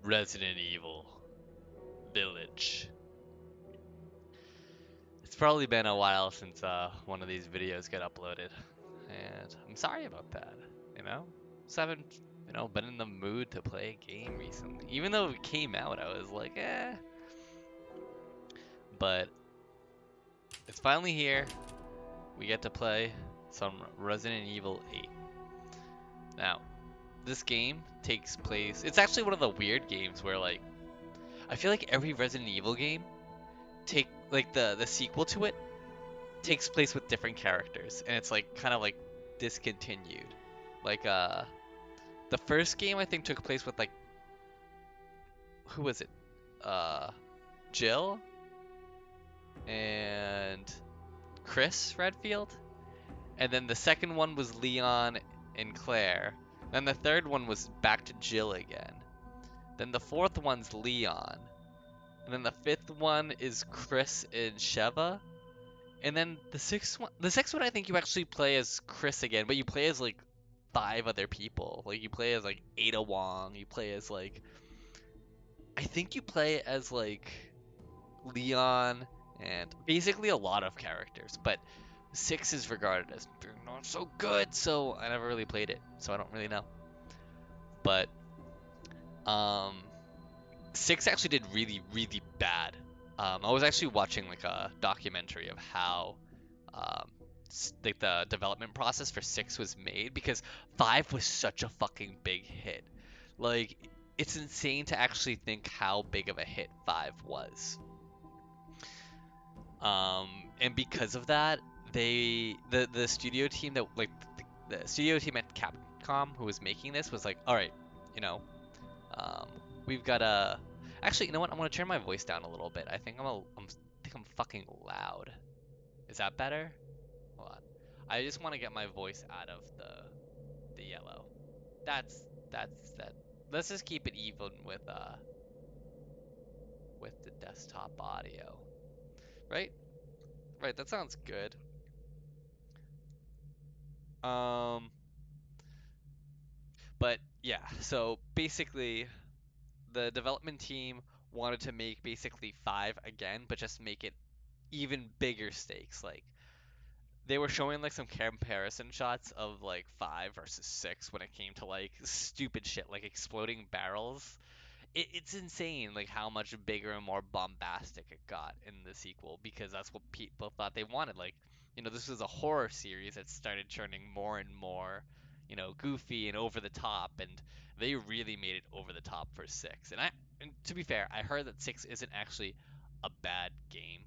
Resident Evil Village. It's probably been a while since one of these videos got uploaded, and I'm sorry about that. You know, just haven't been in the mood to play a game recently. Even though it came out, I was like, eh. But it's finally here. We get to play some Resident Evil 8. Now, this game takes place. It's actually one of the weird games where like I feel like every Resident Evil game take like the sequel to it takes place with different characters, and it's like kind of like discontinued. Like the first game I think took place with like who was it? Uh Jill and Chris Redfield. And then the second one was Leon and Claire. Then the third one was back to Jill again. Then the fourth one's Leon. And then the fifth one is Chris and Sheva. And then the sixth one I think you actually play as Chris again, but you play as like five other people. Like you play as like Ada Wong, you play as like I think you play as like Leon and basically a lot of characters, but six is regarded as being not so good, so I never really played it, so I don't really know. But um six actually did really, really bad. I was actually watching like a documentary of how um, like the development process for six was made because five was such a fucking big hit. Like, it's insane to actually think how big of a hit five was. And because of that, the studio team that like the studio team at Capcom who was making this was like, all right, you know, um, we've got a. Actually, you know what? I'm gonna turn my voice down a little bit. I think I'm fucking loud. Is that better? Hold on. I just want to get my voice out of the yellow. That's that. Let's just keep it even with the desktop audio. Right? Right, that sounds good. Um but yeah, so basically the development team wanted to make basically 5 again, but just make it even bigger stakes. Like they were showing like some comparison shots of like 5 versus 6 when it came to like stupid shit like exploding barrels. It's insane like how much bigger and more bombastic it got in the sequel because that's what people thought they wanted. Like, this was a horror series that started turning more and more, goofy and over the top, and they really made it over the top for six. And to be fair, I heard that six isn't actually a bad game.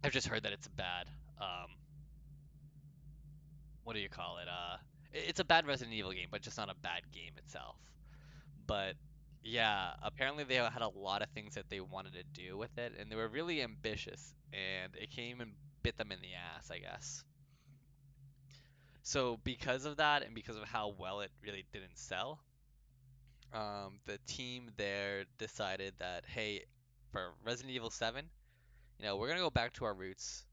I've just heard that it's a bad, um, what do you call it? It's a bad Resident Evil game, but just not a bad game itself. But yeah, apparently they had a lot of things that they wanted to do with it, and they were really ambitious, and it came and bit them in the ass, I guess. So because of that, and because of how well it really didn't sell, the team there decided that, hey, for Resident Evil 7, we're gonna go back to our roots,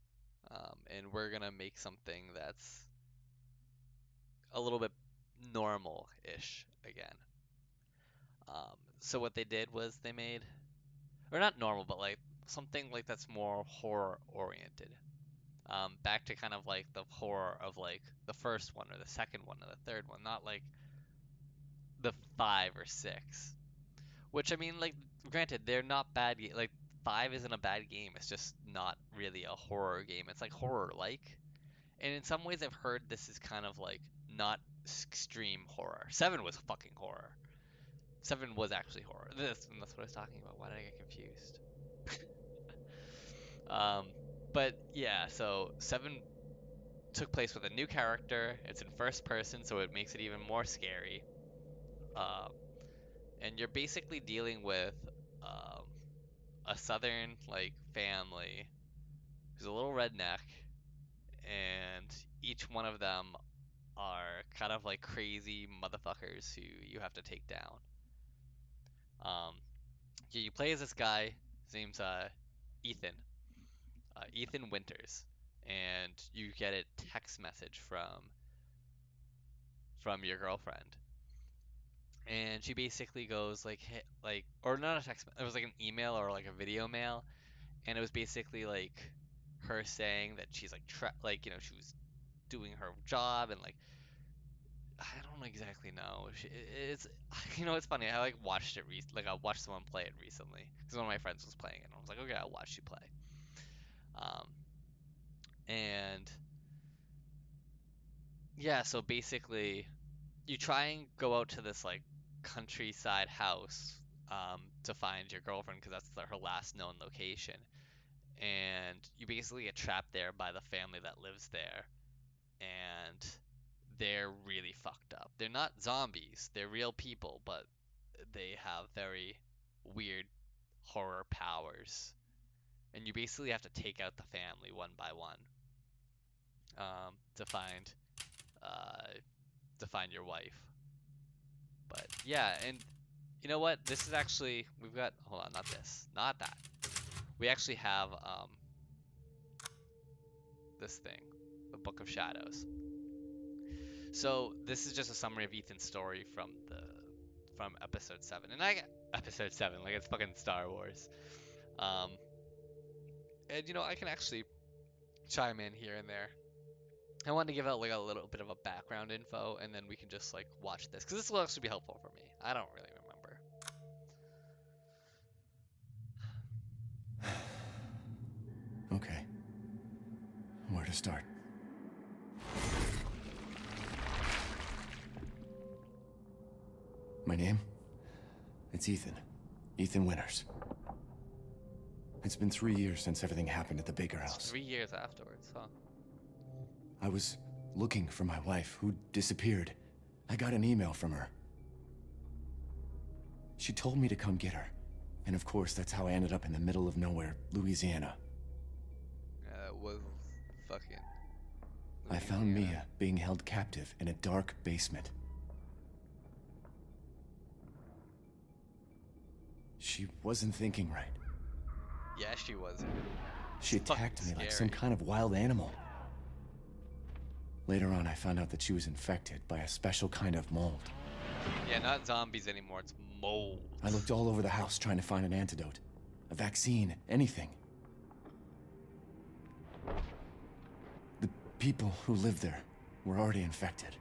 and we're gonna make something that's a little bit normal-ish again. So what they did was they made or not normal, but like something like that's more horror oriented. Back to kind of like the horror of like the first one or the second one or the third one, not like the five or six. Which I mean, like, granted, they're not bad. Like five isn't a bad game. It's just not really a horror game. It's like horror like, and in some ways, I've heard this is kind of like not extreme horror. Seven was fucking horror. Seven was actually horror. That's what I was talking about. Why did I get confused? Um, but yeah, so seven took place with a new character. It's in first person, so it makes it even more scary. Um, and you're basically dealing with um, a southern like family who's a little redneck, and each one of them are kind of like crazy motherfuckers who you have to take down. Um, yeah, you play as this guy. His name's Ethan. Ethan Winters, and you get a text message from your girlfriend, and she basically goes like, hey, like, or not a text, it was like an email or like a video mail, and it was basically like her saying that she's like, like, you know, she was doing her job and like, I don't exactly know. It's you know, it's funny. I like watched it like I watched someone play it recently because one of my friends was playing it, and I was like, okay, I'll watch you play. Um, and yeah, so basically, you try and go out to this like countryside house to find your girlfriend because that's her last known location, and you basically get trapped there by the family that lives there, and they're really fucked up. They're not zombies, they're real people, but they have very weird horror powers. And you basically have to take out the family one by one to uh, find your wife. But yeah, and you know what? This is actually we've got. Hold on, not this, not that. We actually have this thing, the Book of Shadows. So this is just a summary of Ethan's story from episode 7. And episode 7 like it's fucking Star Wars. Um and you know, I can actually chime in here and there. I wanted to give out like a little bit of a background info and then we can just like watch this cuz this will actually be helpful for me. I don't really remember. Okay. Where to start? My name? It's Ethan. Ethan Winters. It's been 3 years since everything happened at the Baker house. 3 years afterwards, huh? I was looking for my wife, who disappeared. I got an email from her. She told me to come get her. And of course, that's how I ended up in the middle of nowhere, Louisiana. It was fucking I found Mia being held captive in a dark basement. She wasn't thinking right. Yeah, she was. She attacked me like some kind of wild animal. Later on, I found out that she was infected by a special kind of mold. Yeah, not zombies anymore, it's mold. I looked all over the house trying to find an antidote, a vaccine, anything. The people who lived there were already infected.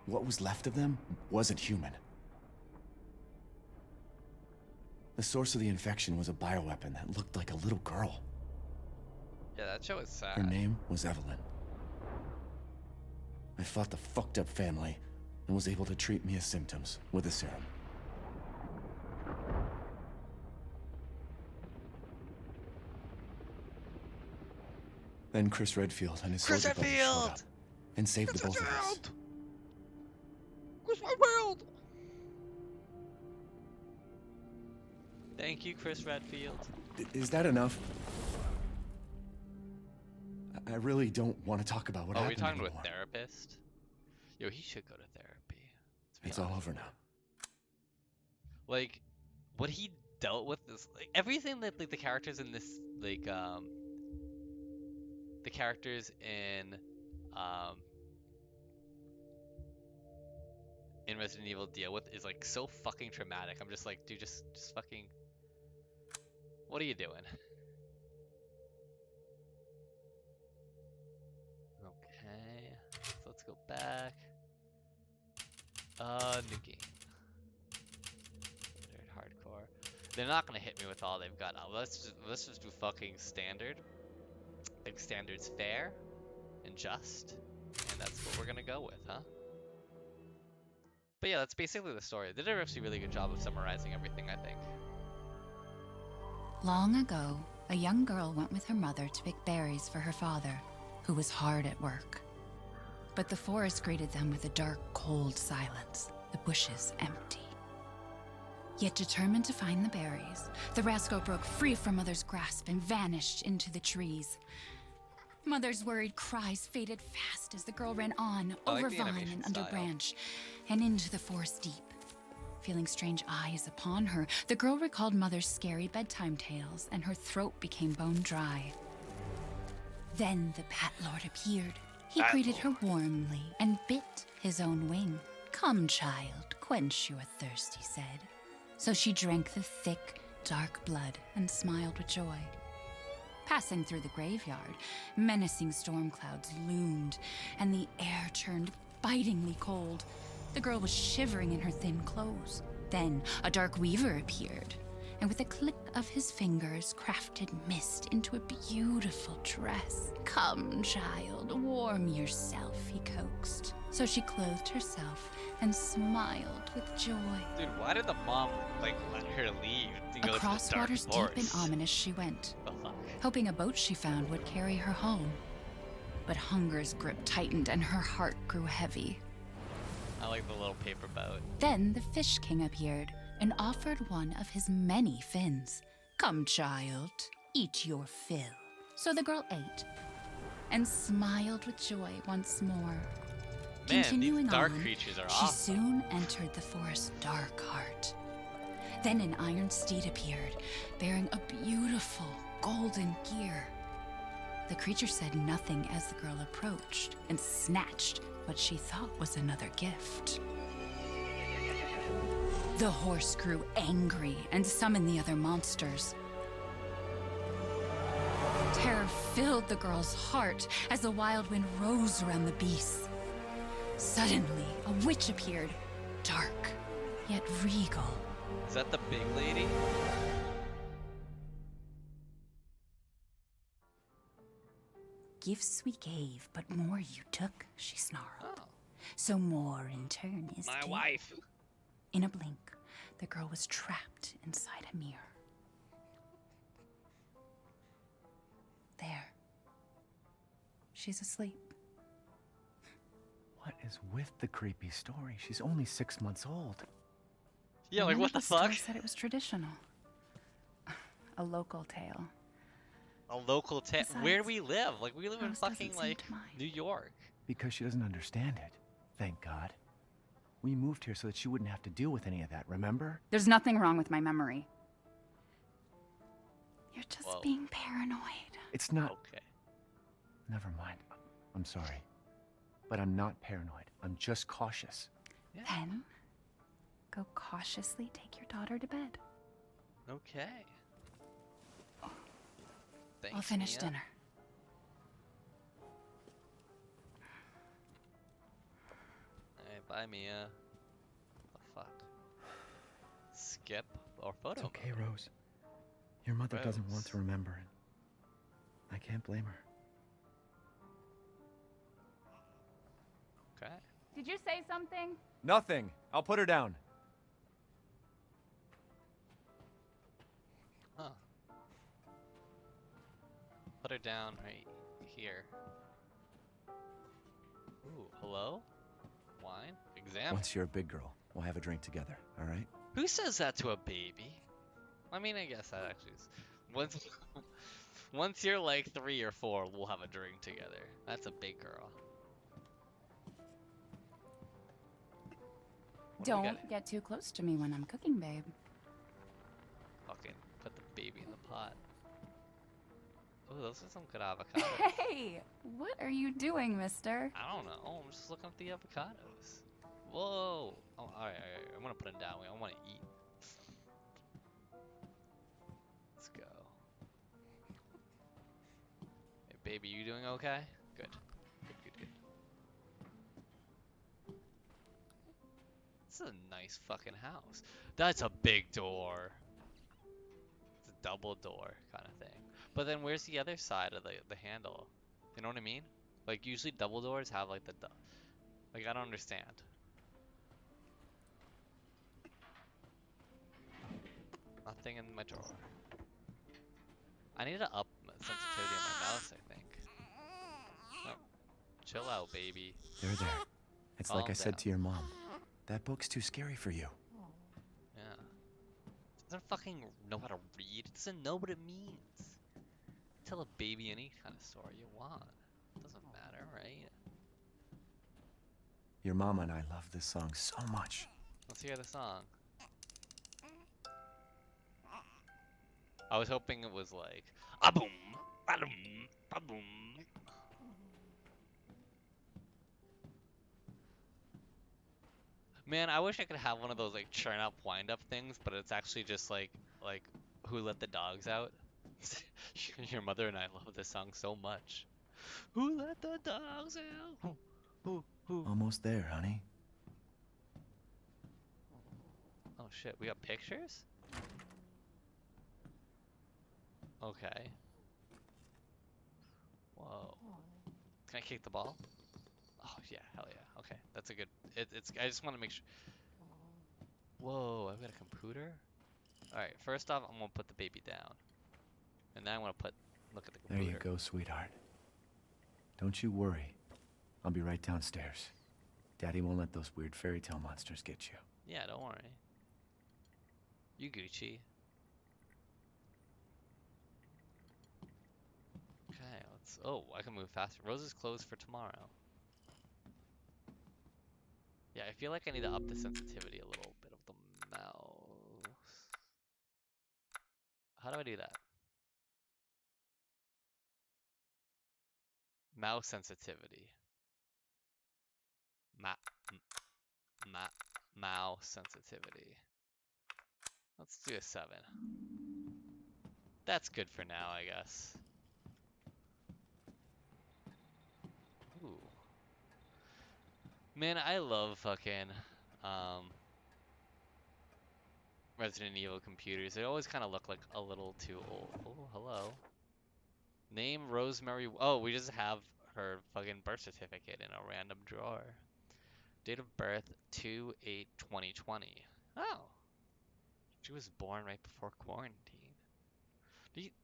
What was left of them wasn't human. The source of the infection was a bioweapon that looked like a little girl. Yeah, that show is sad. Her name was Evelyn. I fought the fucked up family and was able to treat Mia's symptoms with a serum. Then Chris Redfield and his soldier buddies showed up and saved the both of us. Chris Redfield! Thank you, Chris Redfield. Is that enough? I really don't want to talk about what happened anymore. Are we talking to a therapist? Yo, he should go to therapy. It's all over now. Like, what he dealt with is like everything that like the characters in this like the characters in Resident Evil deal with is like so fucking traumatic. I'm just like, dude, just fucking, what are you doing? Okay, so let's go back. New game. Standard, hardcore. They're not gonna hit me with all they've got. Let's just do fucking standard. I think standard's fair and just, and that's what we're gonna go with, huh? But yeah, that's basically the story. They did actually a really good job of summarizing everything, I think. Long ago, a young girl went with her mother to pick berries for her father, who was hard at work. But the forest greeted them with a dark, cold silence, the bushes empty. Yet determined to find the berries, the rascal broke free from Mother's grasp and vanished into the trees. Mother's worried cries faded fast as the girl ran on, over vine and under branch, and into the forest deep. Feeling strange eyes upon her, the girl recalled Mother's scary bedtime tales, and her throat became bone dry. Then the Bat Lord appeared. He greeted her warmly and bit his own wing. "Come, child, quench your thirst," he said. So she drank the thick, dark blood and smiled with joy. Passing through the graveyard, menacing storm clouds loomed, and the air turned bitingly cold. The girl was shivering in her thin clothes. Then a dark weaver appeared, and with a click of his fingers crafted mist into a beautiful dress. "Come, child, warm yourself," he coaxed. So she clothed herself and smiled with joy. Dude, why did the mom, like, let her leave to go to the Across dark waters deep and forest? ominous she went, The fuck? hoping a boat she found would carry her home. But hunger's grip tightened and her heart grew heavy. I like the little paper boat. Then the Fish King appeared and offered one of his many fins. "Come, child, eat your fill." So the girl ate and smiled with joy once more. Man, Continuing these dark on, creatures are she awesome. soon entered the forest's dark heart. Then an iron steed appeared, bearing a beautiful golden gear. The creature said nothing as the girl approached and snatched what she thought was another gift. The horse grew angry and summoned the other monsters. Terror filled the girl's heart as the wild wind rose around the beasts. Suddenly, a witch appeared, dark yet regal. Is that the big lady? "Gifts we gave, but more you took," she snarled. Oh, "So more in turn is my due." wife. In a blink, the girl was trapped inside a mirror. There. She's asleep. What is with the creepy story? She's only 6 months old. Yeah, like None what of the story fuck? said it was traditional. A local tale. A local town. Where do Besides, we live? Like we live in Rose doesn't fucking seem like to mind. New York. Because she doesn't understand it. Thank God. We moved here so that she wouldn't have to deal with any of that, remember? There's nothing wrong with my memory. You're just Whoa. being paranoid. It's not. Okay. Never mind. I'm sorry. But I'm not paranoid. I'm just cautious. Yeah. Then, go cautiously take your daughter to bed. Okay. Thanks, I'll finish Mia. dinner. Alright, bye, Mia. The fuck? Skip or photo? It's okay, mode? Rose. Your mother doesn't want Rose. to remember it. I can't blame her. Okay. Did you say something? Nothing. I'll put her down. Huh. Put her down right here. Ooh, hello? Wine? Exam? Once you're a big girl, we'll have a drink together, all right? Who says that to a baby? I mean, I guess that actually is. Once, once you're like 3 or 4, we'll have a drink together. That's a big girl. What do we Don't get too close to me when I'm cooking, babe. Fucking put the baby in the pot. Oh, those are some good avocados. Hey, what are you doing, mister? I don't know. I'm just looking at the avocados. Whoa. Oh, alright. I'm gonna put them down. I want to eat. Let's go. Hey, baby, you doing okay? Good. Good. This is a nice fucking house. That's a big door. It's a double door kind of thing. But then where's the other side of the handle? You know what I mean? Like usually double doors have like like I don't understand. Nothing in my drawer. I need to up sensitivity on my mouse, I think. Oh, chill out, baby. There. It's like Calm I said down. to your mom. That book's too scary for you. Yeah. Doesn't fucking know how to read. It doesn't know what it means. Tell a baby any kind of story you want. Doesn't matter, right? Your mama and I love this song so much. Let's hear the song. I was hoping it was like boom, boom, boom. Man, I wish I could have one of those like churn up wind up things, but it's actually just like Who Let the Dogs Out? Your mother and I love this song so much. Who let the dogs out? Who? Almost there, honey. Oh shit, we got pictures? Okay. Whoa. Can I kick the ball? Oh yeah, hell yeah. Okay, that's a good. It's. I just want to make sure. Whoa, I've got a computer. All right, first off, I'm gonna put the baby down, and then I'm gonna look at the There you computer. go, sweetheart. Don't you worry. I'll be right downstairs. Daddy won't let those weird fairy tale monsters get you. Yeah, don't worry. You Gucci. Okay, let's. Oh, I can move faster. Rose is closed for tomorrow. Yeah, I feel like I need to up the sensitivity a little bit of the mouse. How do I do that? Mouse sensitivity. Ma m- ma mouse sensitivity. Let's do a 7. That's good for now, I guess. Ooh. Man, I love fucking um Resident Evil computers. They always kind of look like a little too old. Oh, hello. Name Rosemary. Oh, we just have her fucking birth certificate in a random drawer. Date of birth 2/8/2020. Oh, she was born right before quarantine.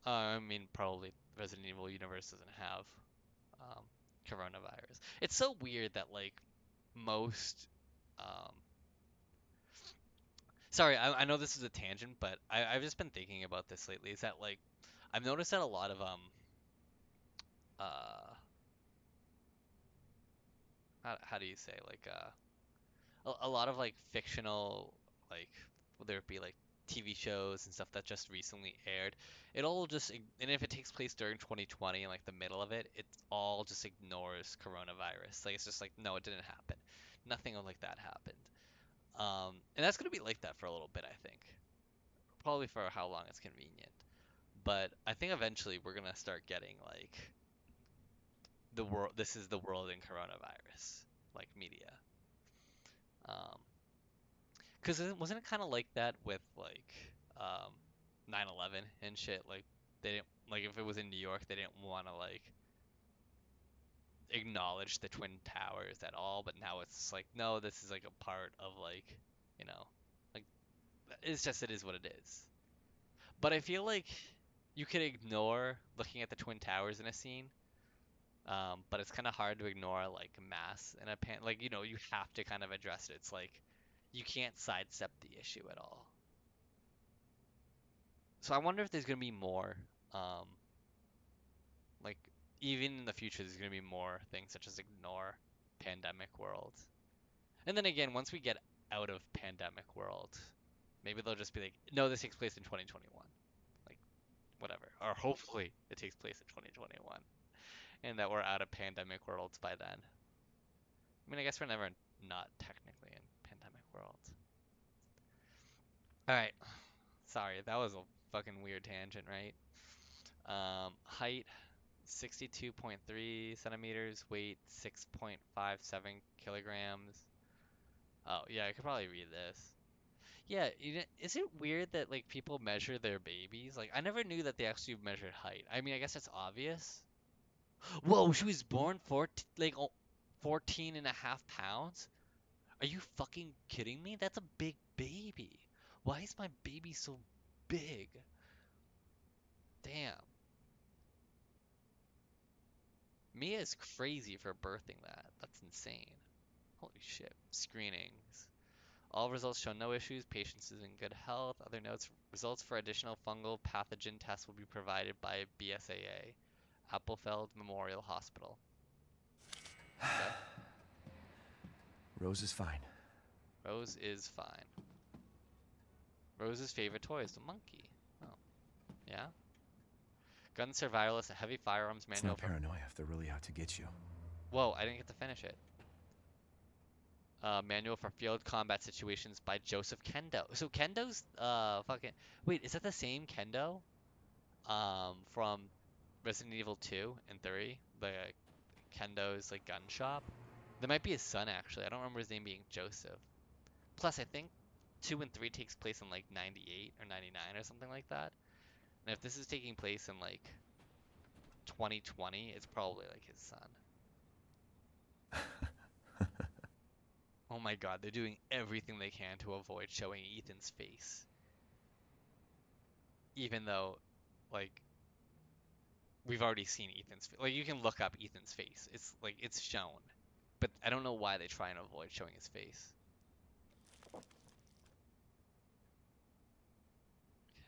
I mean, probably Resident Evil universe doesn't have um, coronavirus. It's so weird that like most. Um, sorry, I know this is a tangent, but I've just been thinking about this lately. Is that like I've noticed that a lot of uh how do you say like a lot of like fictional like whether it be like TV shows and stuff that just recently aired, it all just and if it takes place during 2020 and like the middle of it, it all just ignores coronavirus. Like it's just like no, it didn't happen. Nothing like that happened. And that's gonna be like that for a little bit, I think. Probably for how long it's convenient. But I think eventually we're gonna start getting like the world. This is the world in coronavirus, like media. Um, Cause wasn't it kind of like that with like um 9/11 and shit? Like they didn't like if it was in New York, they didn't want to like acknowledge the Twin Towers at all. But now it's like no, this is like a part of like you know like it's just it is what it is. But I feel like you could ignore looking at the Twin Towers in a scene. But it's kind of hard to ignore like mass in a like you have to kind of address it. It's like you can't sidestep the issue at all. So I wonder if there's gonna be more, um, like even in the future, there's gonna be more things such as ignore pandemic world. And then again, once we get out of pandemic world, maybe they'll just be like, no, this takes place in 2021, like whatever. Or hopefully it takes place in 2021, and that we're out of pandemic worlds by then. I mean, I guess we're never not technically in pandemic world. All right, sorry, that was a fucking weird tangent, right? Height 62.3 centimeters, weight 6.57 kilograms. Oh, yeah, I could probably read this. Yeah, is it weird that like people measure their babies? Like I never knew that they actually measured height. I mean, I guess it's obvious. Whoa, she was born 14 like 14 and a half pounds? Are you fucking kidding me? That's a big baby. Why is my baby so big? Damn. Mia is crazy for birthing that. That's insane. Holy shit. Screenings. All results show no issues. Patient is in good health. Other notes: results for additional fungal pathogen tests will be provided by BSAA, Appelfeld Memorial Hospital. Okay. Rose is fine. Rose is fine. Rose's favorite toy is the monkey. Oh, yeah. Gun survivalist, a heavy firearms It's manual not for. paranoia if they're really out to get you. Whoa, I didn't get to finish it. Manual for Field Combat Situations by Joseph Kendo. So Kendo's fucking wait, is that the same Kendo? From Resident Evil 2 and 3, the Kendo's like gun shop. That might be his son actually. I don't remember his name being Joseph. Plus, I think 2 and 3 takes place in like 98 or 99 or something like that. And if this is taking place in like 2020, it's probably like his son. Oh my god, they're doing everything they can to avoid showing Ethan's face. Even though, like, we've already seen Ethan's face. Like, you can look up Ethan's face. It's like, it's shown. But I don't know why they try and avoid showing his face.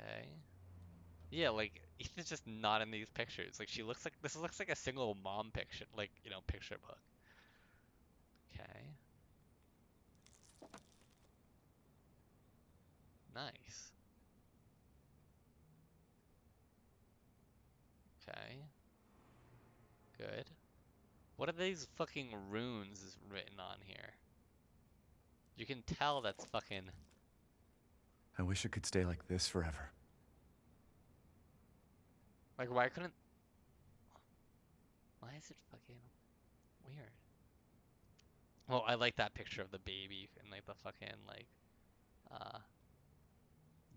Okay. Yeah, like, Ethan's just not in these pictures. Like, she looks like, this looks like a single mom picture, like, you know, picture book. Okay. Nice. Okay. Good. What are these fucking runes written on here? You can tell that's fucking... I wish it could stay like this forever. Like, why couldn't... Why is it fucking weird? Well, I like that picture of the baby and like the fucking like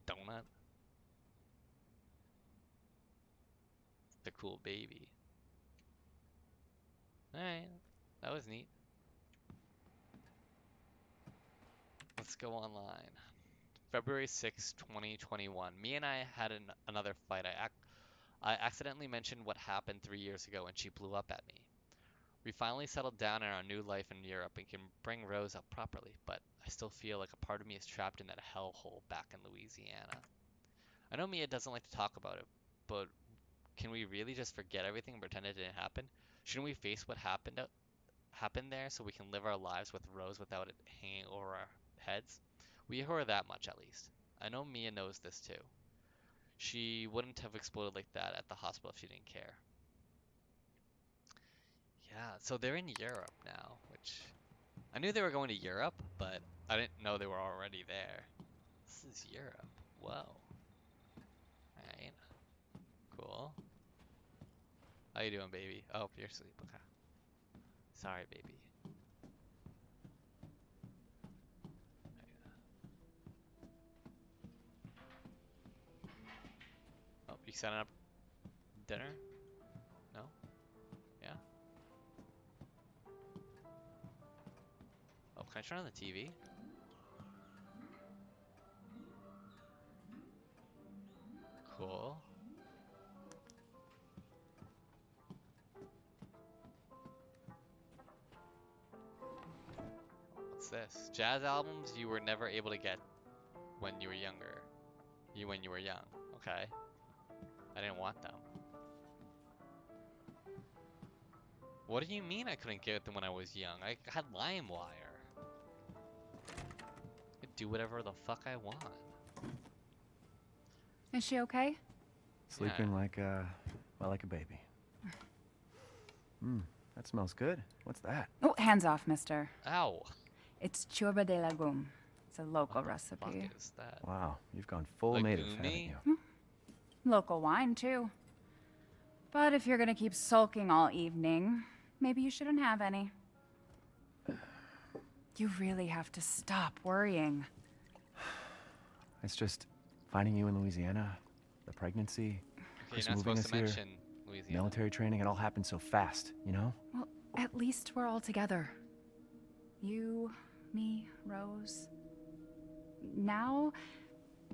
donut. The cool baby. Alright, that was neat. Let's go online. February 6, 2021. Me and I had another fight. I accidentally mentioned what happened 3 years ago and she blew up at me. We finally settled down in our new life in Europe and can bring Rose up properly, but I still feel like a part of me is trapped in that hellhole back in Louisiana. I know Mia doesn't like to talk about it, but can we really just forget everything and pretend it didn't happen? Shouldn't we face what happened there so we can live our lives with Rose without it hanging over our heads? We owe her that much at least. I know Mia knows this too. She wouldn't have exploded like that at the hospital if she didn't care. Yeah, so they're in Europe now, which I knew they were going to Europe, but I didn't know they were already there. This is Europe. Whoa. Alright. Cool. How you doing, baby? Oh, you're asleep. Okay. Sorry, baby. Oh, you setting up dinner? No? Yeah? Oh, can I turn on the TV? Cool. What's this? Jazz albums you were never able to get when you were younger. When you were young. Okay. I didn't want them. What do you mean I couldn't get them when I was young? I had LimeWire. I could do whatever the fuck I want. Is she okay? Sleeping like a baby. That smells good. What's that? Oh, hands off, mister. Ow. It's churba de legume. It's a local What the fuck recipe. is that? Wow, you've gone full native, haven't Legume? you? Local wine, too. But if you're gonna keep sulking all evening, maybe you shouldn't have any. You really have to stop worrying. It's just finding you in Louisiana, the pregnancy, Okay, Chris you're not moving supposed us to here, mention Louisiana. military training, it all happened so fast, you know? Well, at least we're all together. You, me, Rose. Now,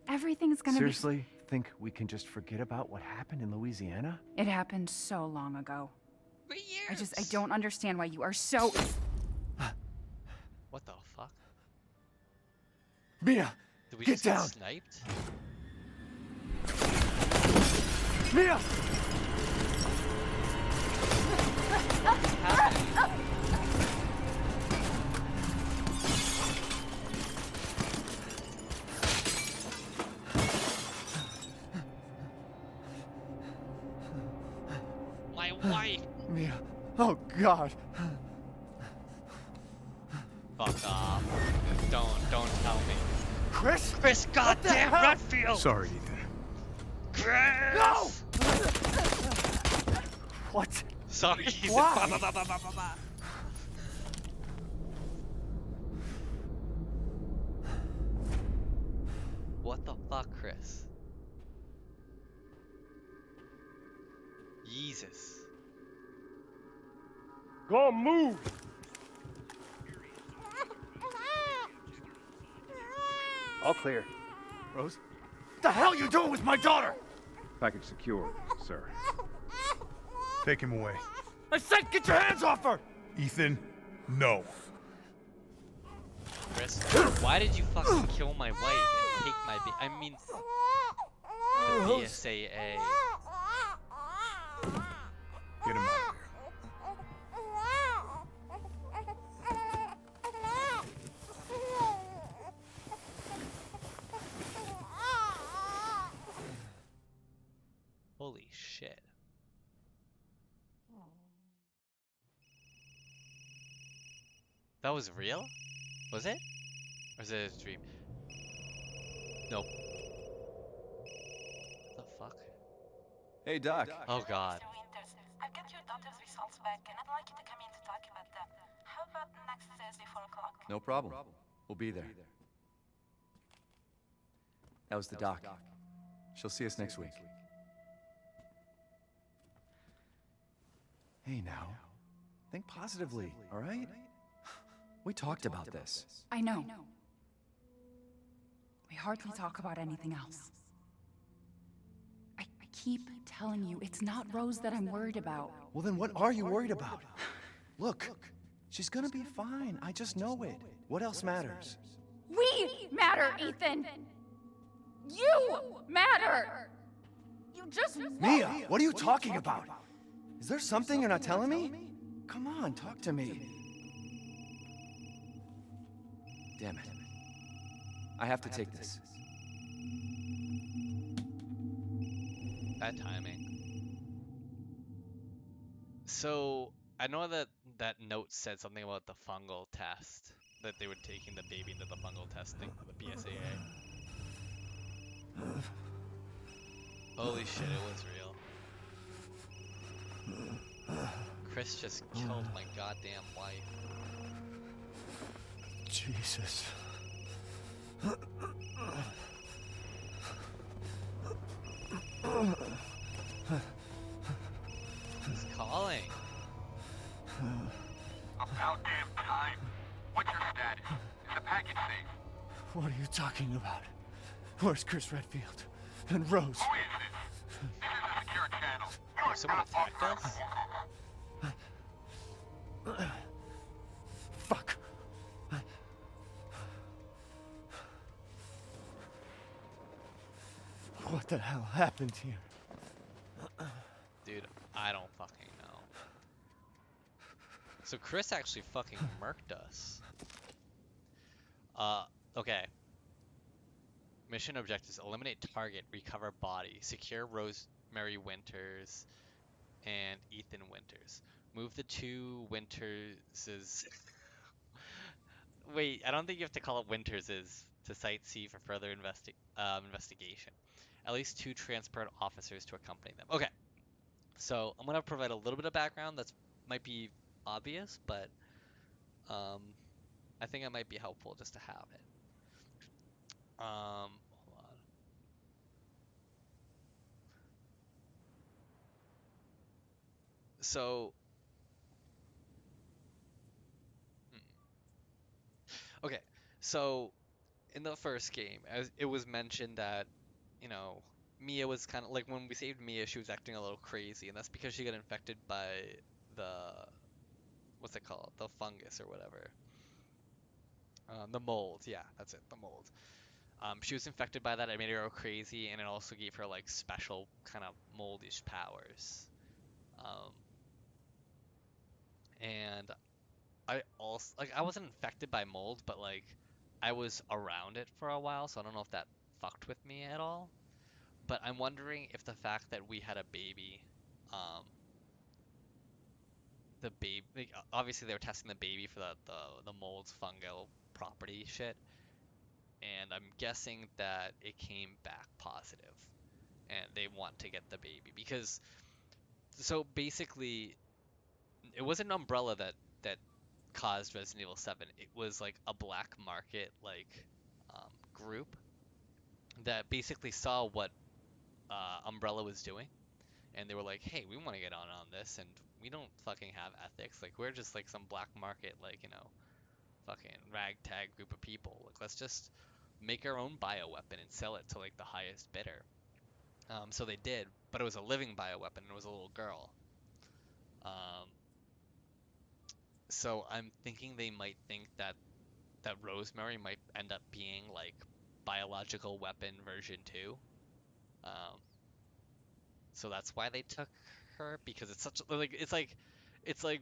everything's gonna Seriously, think we can just forget about what happened in Louisiana? be... It happened so long ago. For years. I don't understand why you are so... What the fuck? Mia! Did we Get just get down! sniped? Mia! What's happening? My wife! Mia! Oh, God! Fuck off. Tell me. Chris? Chris, goddamn hell? Redfield! Sorry, Ethan. Chris! No! What? Sorry, he's Why? What the fuck, Chris? Jesus. Go move! All clear. Rose? What the hell you doing with my daughter? Package secure, sir. Take him away. I said get your hands off her! Ethan, no. Chris, why did you fucking kill my wife and take my I mean, the BSAA. Get him out of here. Holy shit. That was real? Was it? Or is it a dream? Nope. What the fuck? Hey, Doc. Oh god. Mr. Winters, I've got your daughter's results back, and I'd like you to come in to talk about them. How about next Thursday, 4 o'clock? No problem. We'll be there. That was the doc. She'll see us next week. Hey, now. Think positively, all right? We talked about this. I know. We hardly talk about anything else. I keep telling you, it's not Rose that I'm worried about. Well, then what are you worried about? Look, she's gonna be fine. I just know it. What else matters? We matter, Ethan! You matter! You just Mia, what are you talking about? Is there something you're not telling me? Come on, talk to me. Damn it. I have to take this. Bad timing. So, I know that that note said something about the fungal test. That they were taking the baby into the fungal testing, the BSAA. Holy shit, it was real. Chris just killed my goddamn wife. Jesus. He's calling. About damn time. What's your status? Is the package safe? What are you talking about? Where's Chris Redfield? And Rose? Who is this? This is a secure channel. You are Someone not attacked authorized. us? Fuck. What the hell happened here? Dude, I don't fucking know. So Chris actually fucking murked us. Okay. Mission objectives: eliminate target, recover body, secure Rosemary Winters and Ethan Winters. Move the two Winterses. Wait, I don't think you have to call it Winterses to Site C for further investigation. At least 2 transport officers to accompany them. Okay, so I'm gonna provide a little bit of background that's might be obvious, but I think it might be helpful just to have it. Hold on. So, okay, so in the first game, as it was mentioned that, you know, Mia was kind of like when we saved Mia, she was acting a little crazy, and that's because she got infected by the what's it called, the fungus or whatever, the mold. Yeah, that's it, the mold. She was infected by that. It made her go crazy, and it also gave her like special kind of moldish powers. And I also like I wasn't infected by mold, but like I was around it for a while, so I don't know if that fucked with me at all. But I'm wondering if the fact that we had a baby, the baby, like, obviously they were testing the baby for the mold's fungal property shit. and I'm guessing that it came back positive, and they want to get the baby because so basically it wasn't Umbrella that caused Resident Evil 7. It was like a black market like group that basically saw what Umbrella was doing, and they were like, "Hey, we want to get on this, and we don't fucking have ethics. Like, we're just like some black market, like, you know, fucking ragtag group of people. Like, let's just make our own bioweapon and sell it to like the highest bidder." So they did, but it was a living bioweapon, and it was a little girl. So I'm thinking they might think that Rosemary might end up being like biological weapon version 2. So that's why they took her, because it's such like it's like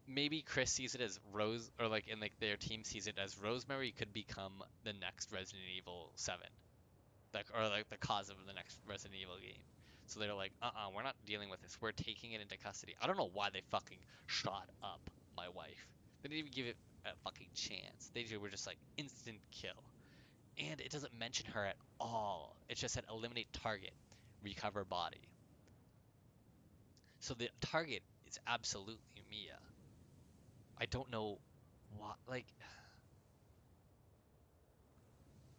maybe Chris sees it as Rose, or like in like their team sees it as Rosemary could become the next Resident Evil 7, like, or like the cause of the next Resident Evil game. So they're like, we're not dealing with this. We're taking it into custody. I don't know why they fucking shot up my wife. They didn't even give it a fucking chance. They were just like instant kill. And it doesn't mention her at all. It just said eliminate target, recover body. So the target is absolutely Mia. I don't know what, like,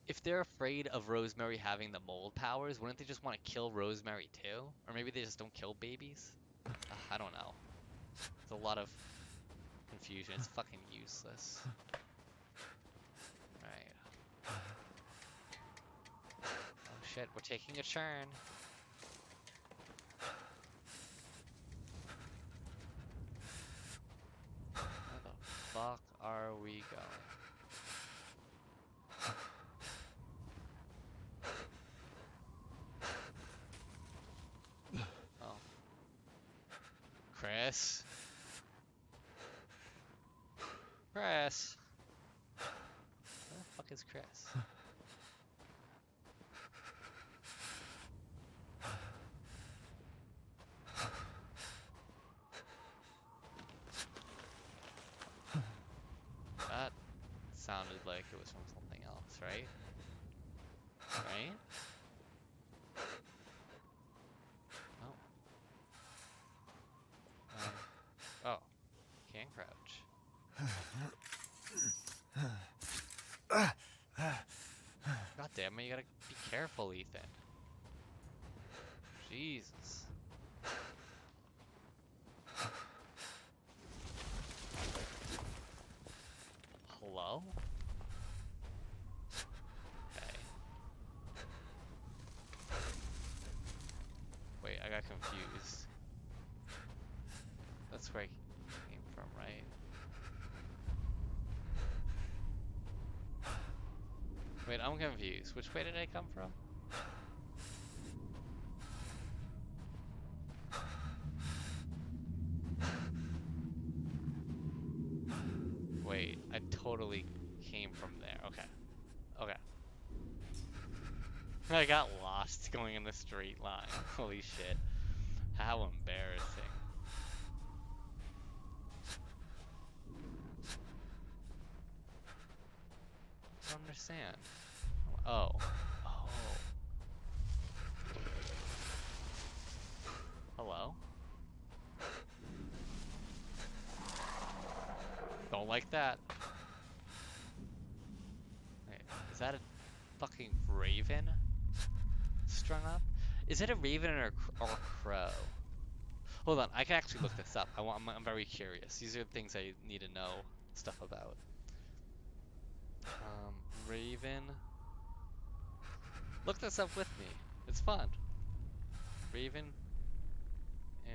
if they're afraid of Rosemary having the mold powers, wouldn't they just want to kill Rosemary too? Or maybe they just don't kill babies? I don't know. There's a lot of confusion. It's fucking useless. Right. Oh shit, we're taking a turn. Where the fuck are we going? Oh. Chris? Chris? Where the fuck is Chris? That sounded like it was from something else, right? Right? Oh. Oh. Can't crouch. God damn it, you gotta be careful, Ethan. Jesus. Hello? Okay. Wait, I got confused. That's where I came from, right? Wait, I'm confused. Which way did I come from? Wait, I totally came from there. Okay. Okay. I got lost going in the straight line. Holy shit. How embarrassing. I don't understand. Oh. Oh. Hello? Don't like that. Wait, is that a fucking raven strung up? Is it a raven or a crow? Hold on, I can actually look this up. I'm very curious. These are things I need to know stuff about. Raven. Look this up with me. It's fun. Raven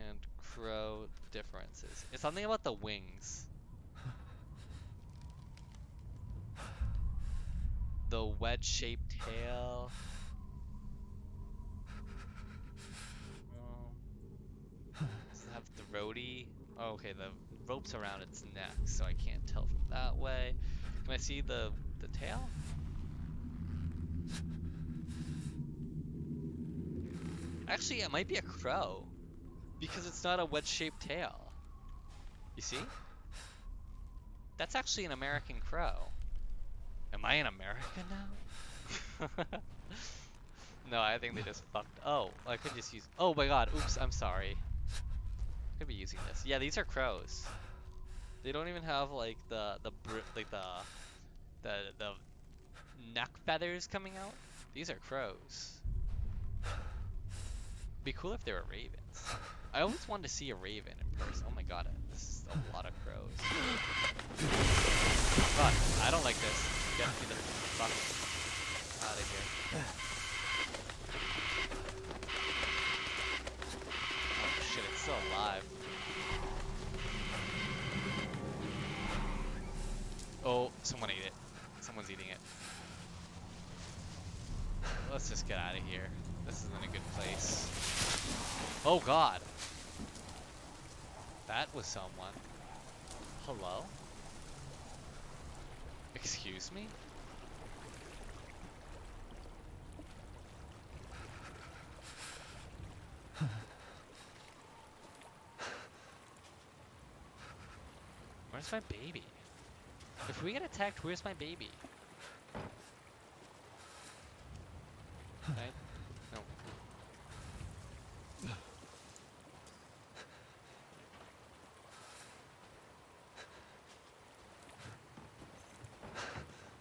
and crow differences. It's something about the wings. The wedge-shaped tail. Does it have throaty? Oh, okay, the rope's around its neck, so I can't tell from that way. Can I see the tail? Actually, it might be a crow, because it's not a wedge-shaped tail. You see? That's actually an American crow. Am I in America now? No, I think they just fucked. Oh, I could just use. Oh my god. Oops. I'm sorry. Could be using this. Yeah, these are crows. They don't even have like the neck feathers coming out. These are crows. Be cool if they were ravens. I always wanted to see a raven in person. Oh my god, this is a lot of crows. God, I don't like this. Get me the fuck out of here. Oh shit, it's still alive. Oh, someone ate it. Someone's eating it. Let's just get out of here. This isn't a good place. Oh god. That was someone. Hello? Excuse me? Where's my baby? If we get attacked, where's my baby? Right? No.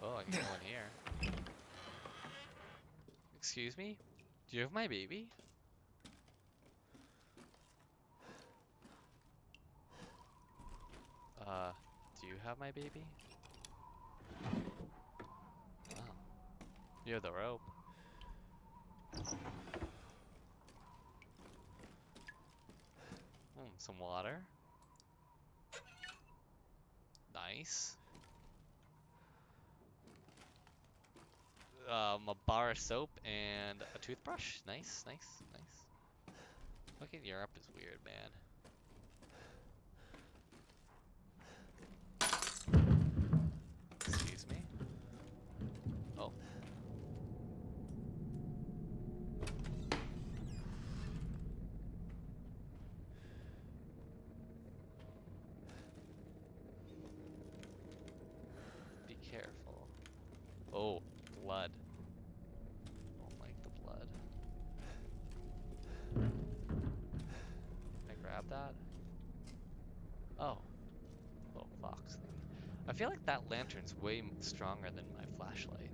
Oh, I can go in here. Excuse me? Do you have my baby? Do you have my baby? Oh. You have the rope. Some water. Nice. A bar of soap and a toothbrush. Nice, nice, nice. Looking Europe is weird, man. Excuse me? Oh. Be careful. Oh, blood. Don't like the blood. Can I grab that? Oh. Little fox thing. I feel like that lantern's way stronger than my flashlight.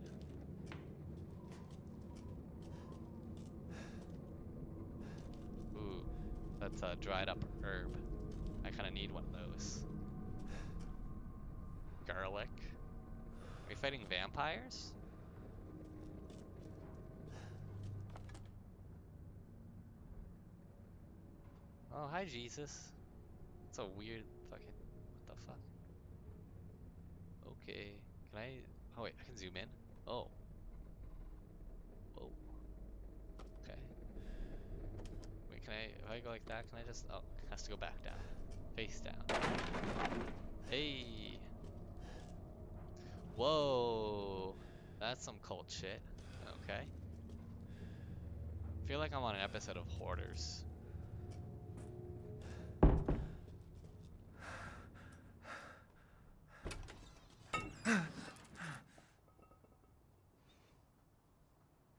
Ooh, that's a dried up herb. I kind of need one of those. Garlic. Are we fighting vampires? Oh, hi Jesus. It's a weird fucking... What the fuck? Okay. Can I... Oh wait, I can zoom in. Oh. Whoa. Okay. Wait, can I... If I go like that, can I just... Oh, it has to go back down. Face down. Hey! Whoa! That's some cult shit. Okay. I feel like I'm on an episode of Hoarders.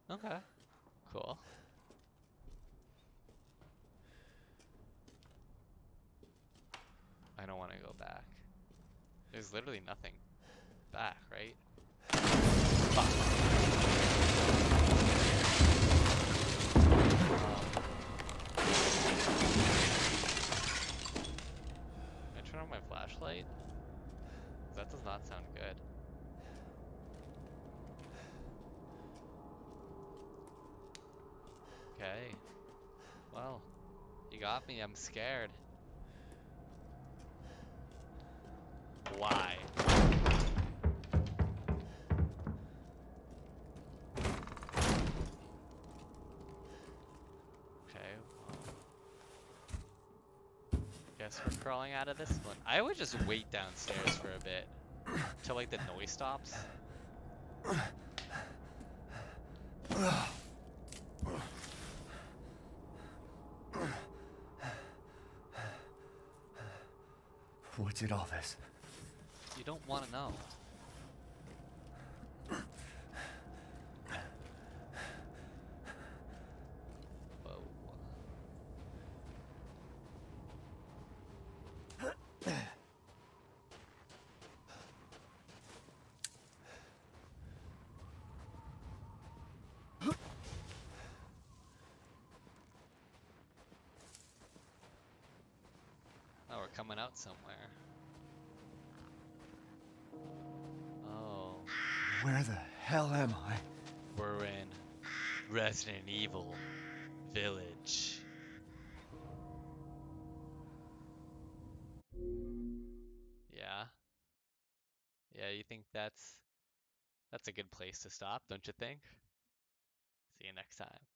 Okay. Cool. I don't want to go back. There's literally nothing back, right? Fuck. Can I turn on my flashlight? That does not sound good. Okay. Well, you got me. I'm scared. Why? Okay. Guess we're crawling out of this one. I would just wait downstairs for a bit till like the noise stops. What did all this? You don't want to know. coming out somewhere. Oh, Where the hell am I? we're in Resident Evil Village. Yeah. Yeah, you think that's a good place to stop, don't you think? See you next time.